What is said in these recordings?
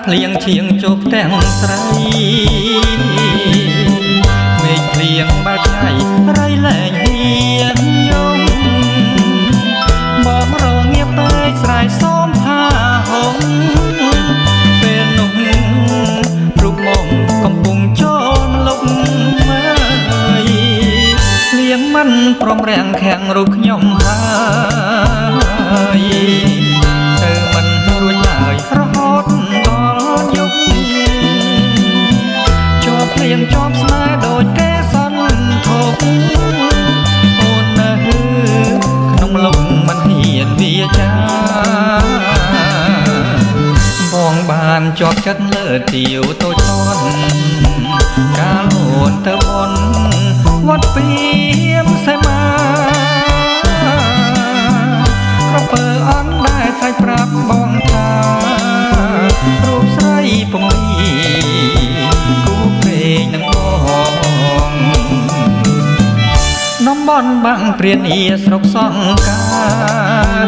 ភ្លៀងឈៀងជប់ទាំងស្រីមេឃភ្លៀងបើកថ្ងៃរៃលែងហៀងយំបងរងាបពេកស្រ័យសូមផាហងពេលនោះរូបមកកំពុងចូលលុបមើលភ្លៀងមិនព្រមរាំងខាំងរូបខ្ញុំហើយទៅមិនរួចឡើយរហូតដល់យប់ជាប់ភ្លៀងជាប់ស្នេហ៍ដូចគេសន្ធប់អូននៅក្នុងលំមិនហ៊ានវាចាបងបានជាប់ចិត្តលើទាវតូចតន់កាលអូនទៅបនវត្តពីមសេមាក្រពើអន់ដែលស្រីប្រាប់បងថារូបស្រីពំនីគូព្រេងនឹងបងនំបនបាំងព្រានីស្រុកសង្ការ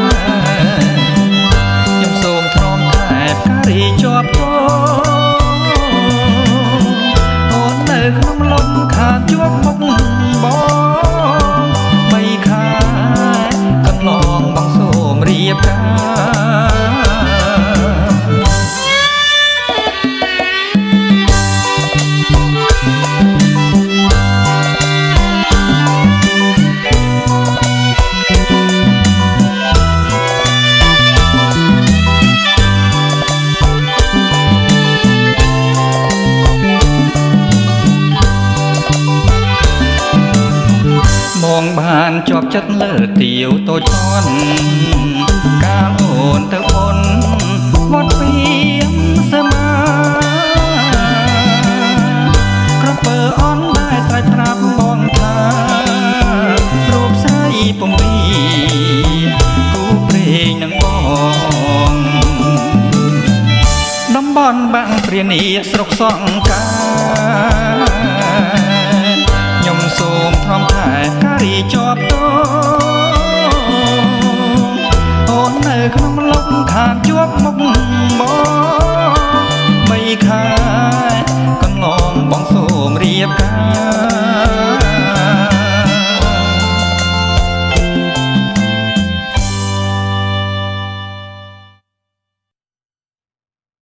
ខ្ញុំសូមទ្រាំតែការីជាប់ទអូននៅក្នុងលំខានជាប់មុខបងបីខាកន្លងបងសូមរៀបការបងបានជាប់ចិត្តលើទាវតូចតន់កាលអូនទៅបនវត្តពីមសេមាក្រពើអន់ដែលស្រេចប្រាប់បងថារូបស្រីពំនីគូព្រេងនឹងបងតំបន់បាំងព្រានីស្រុកសង្ការខ្ញុំសូមទ្រាំតែការីជាប់ទអូននៅក្នុងលំខានជាប់មុខបង